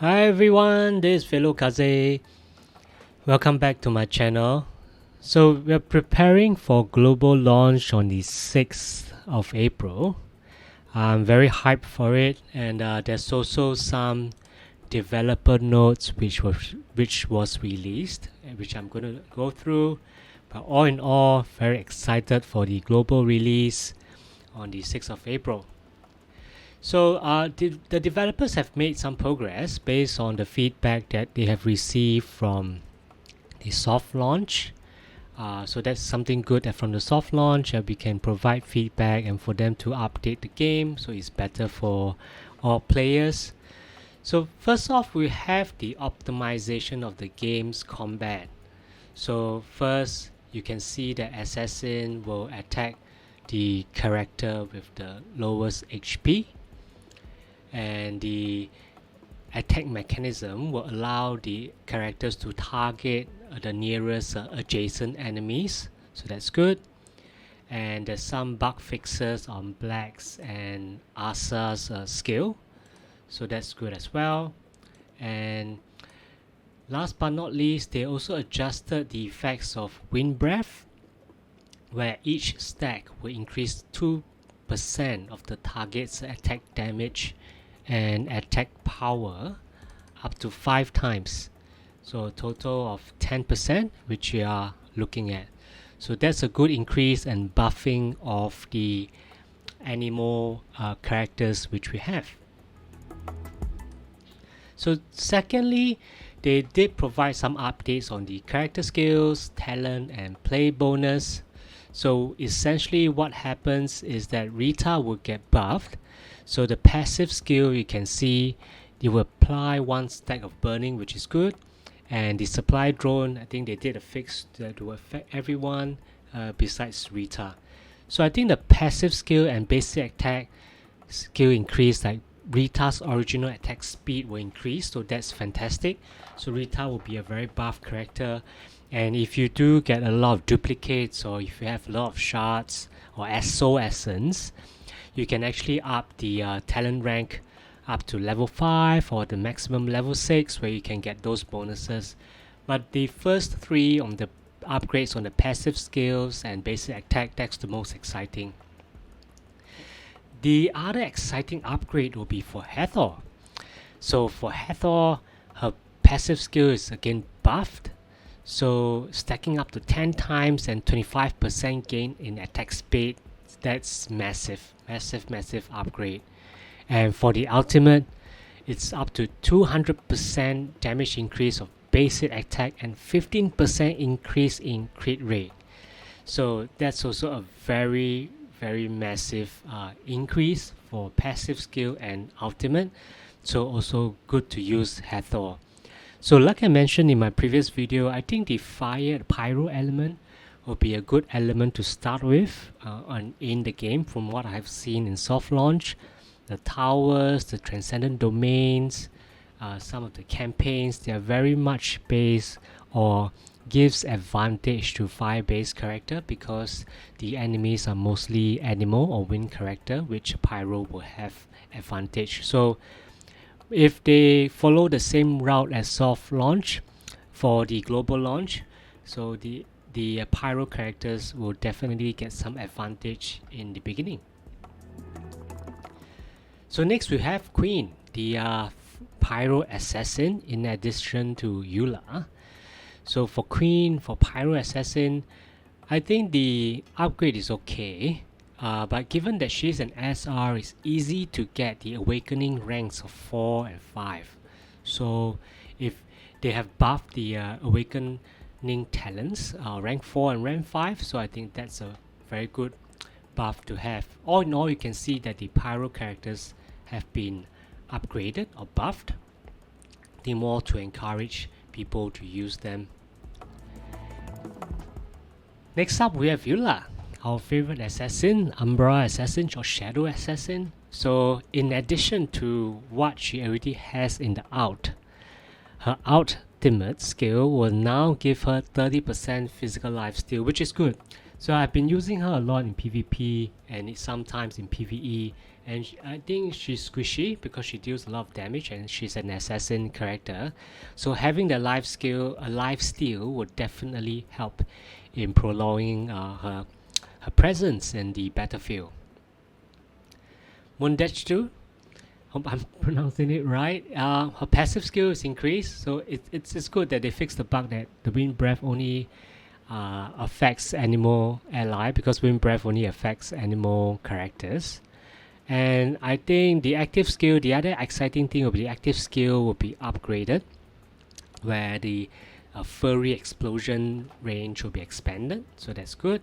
Hi everyone, this is fellow Kaze. Welcome back to my channel. So we're preparing for global launch on the 6th of April. I'm very hyped for it, and there's also some developer notes which was released, which I'm going to go through. But all in all, very excited for the global release on the 6th of April. So the developers have made some progress based on the feedback that they have received from the soft launch. So that's something good that from the soft launch we can provide feedback and for them to update the game so it's better for all players. So first off, we have the optimization of the game's combat. So first you can see that assassin will attack the character with the lowest HP, and the attack mechanism will allow the characters to target the nearest adjacent enemies, so that's good. And there's some bug fixes on Black's and Asa's skill, so that's good as well. And last but not least, they also adjusted the effects of Wind Breath, where each stack will increase 2% of the target's attack damage and attack power up to 5 times, so a total of 10%, which we are looking at. So that's a good increase and buffing of the animal characters which we have. So secondly, they did provide some updates on the character skills, talent and play bonus. So essentially what happens is that Rita will get buffed. So the passive skill, you can see you will apply 1 stack of burning, which is good. And the supply drone, I think they did a fix that will affect everyone besides Rita. So I think the passive skill and basic attack skill increase, like Rita's original attack speed will increase, so that's fantastic. So Rita will be a very buff character. And if you do get a lot of duplicates, or if you have a lot of shards or soul essence, you can actually up the talent rank up to level 5 or the maximum level 6, where you can get those bonuses. But the first 3 on the upgrades on the passive skills and basic attack, that's the most exciting. The other exciting upgrade will be for Hathor. So for Hathor, her passive skill is again buffed, so stacking up to 10 times and 25% gain in attack speed. That's massive upgrade. And for the ultimate, it's up to 200% damage increase of basic attack and 15% increase in crit rate. So that's also a very massive increase for passive skill and ultimate. So also good to use Hathor. So like I mentioned in my previous video, I think the fire pyro element will be a good element to start with in the game from what I have seen in soft launch. The towers, the transcendent domains, some of the campaigns, they are very much based or gives advantage to fire-based character because the enemies are mostly animal or wind character, which pyro will have advantage. So if they follow the same route as soft launch for the global launch, so the pyro characters will definitely get some advantage in the beginning. So next we have Queen, the pyro assassin, in addition to Eula. So for Queen, for pyro assassin, I think the upgrade is okay. But given that she's an SR, it's easy to get the awakening ranks of 4 and 5. So if they have buffed the awakening talents, rank 4 and rank 5, so I think that's a very good buff to have. All in all, you can see that the pyro characters have been upgraded or buffed. The more to encourage people to use them. Next up, we have Eula, our favorite assassin, Umbra assassin or shadow assassin. So in addition to what she already has in the out, her ultimate skill will now give her 30% physical lifesteal, which is good. So I've been using her a lot in PvP and sometimes in PvE, and I think she's squishy because she deals a lot of damage, and she's an assassin character. So having the life steal would definitely help in prolonging her presence in the battlefield. Mundechtu, hope I'm pronouncing it right. Her passive skill is increased, so it's good that they fixed the bug that the wind breath only affects animal ally, because wind breath only affects animal characters. And I think the active skill, the other exciting thing will be the active skill will be upgraded, where the furry explosion range will be expanded, so that's good.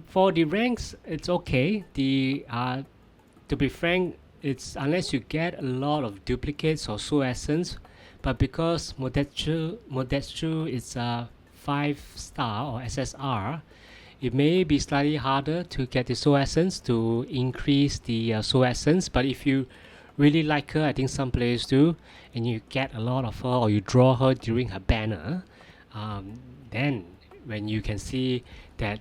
For the ranks, it's okay. To be frank, it's unless you get a lot of duplicates or soul essence, but because Modetsu is a 5-star or SSR, it may be slightly harder to get the soul essence to increase the soul essence. But if you really like her, I think some players do, and you get a lot of her, or you draw her during her banner, then when you can see that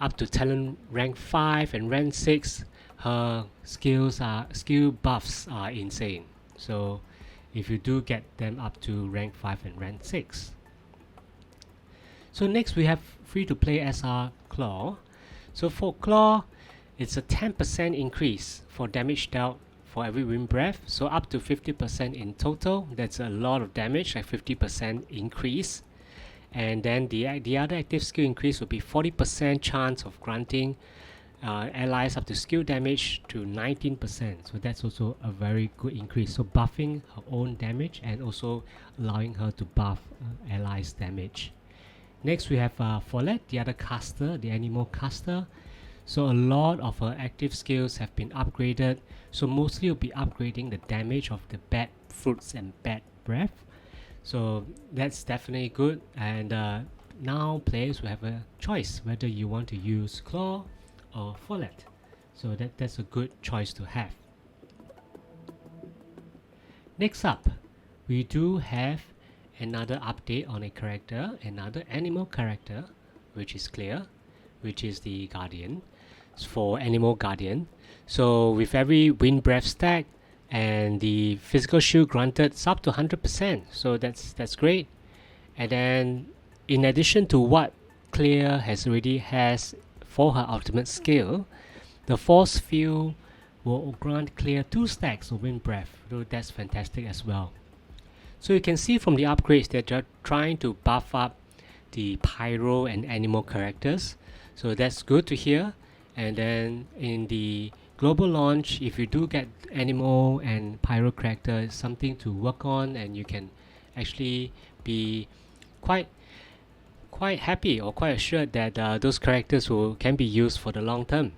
up to talent rank 5 and rank 6, her skill buffs are insane. So if you do get them up to rank 5 and rank 6. So next we have free to play SR Claw. So for Claw, it's a 10% increase for damage dealt for every wind breath, so up to 50% in total. That's a lot of damage, like 50% increase. And then the other active skill increase will be 40% chance of granting allies up to skill damage to 19%. So that's also a very good increase. So buffing her own damage and also allowing her to buff allies damage. Next we have Follett, the other caster, the animal caster. So a lot of her active skills have been upgraded. So mostly will be upgrading the damage of the bad fruits and bad breath. So that's definitely good. And now players will have a choice whether you want to use Claw or Follett. So that's a good choice to have. Next up, we do have another update on a character, another animal character, which is clear, which is the Guardian. It's for Animal Guardian. So with every wind breath stack and the physical shield granted, it's up to 100%. So that's great. And then in addition to what Clear already has for her ultimate skill, the force field will grant Clear 2 stacks of wind breath. So that's fantastic as well. So you can see from the upgrades that they're trying to buff up the Pyro and Animal characters. So that's good to hear. And then in the global launch, if you do get Animal and Pyro character, it's something to work on, and you can actually be quite happy or quite assured that those characters can be used for the long term.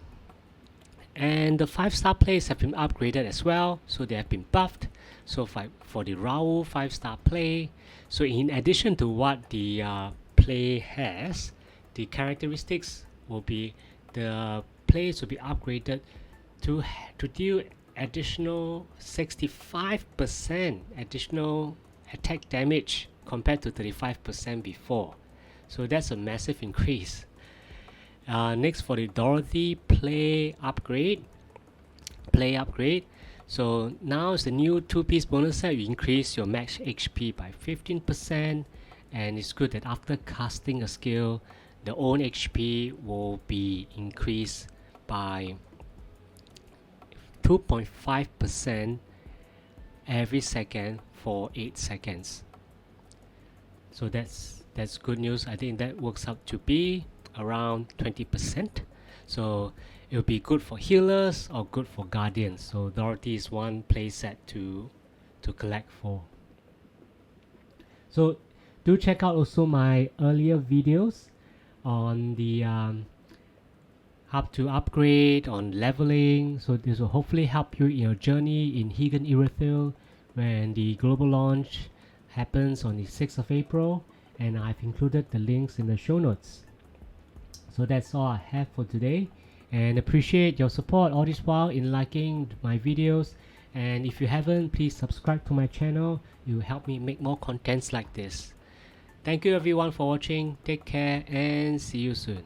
And the 5-star plays have been upgraded as well, so they have been buffed. So for the Raoul 5-star play, so in addition to what the play has, the characteristics will be, the plays will be upgraded to deal additional 65% additional attack damage compared to 35% before. So that's a massive increase. Next, for the Dorothy play upgrade. So now it's the new 2-piece bonus set. You increase your max HP by 15%, and it's good that after casting a skill, the own HP will be increased by 2.5% every second for 8 seconds. So that's good news. I think that works out to be around 20%. So it will be good for healers or good for guardians. So Dorothy is one playset to collect for. So do check out also my earlier videos on the how to upgrade, on leveling. So this will hopefully help you in your journey in Higan Eruthyll when the global launch happens on the 6th of April, and I've included the links in the show notes. So that's all I have for today, and appreciate your support all this while in liking my videos. And if you haven't, please subscribe to my channel. It will help me make more contents like this. Thank you everyone for watching. Take care and see you soon.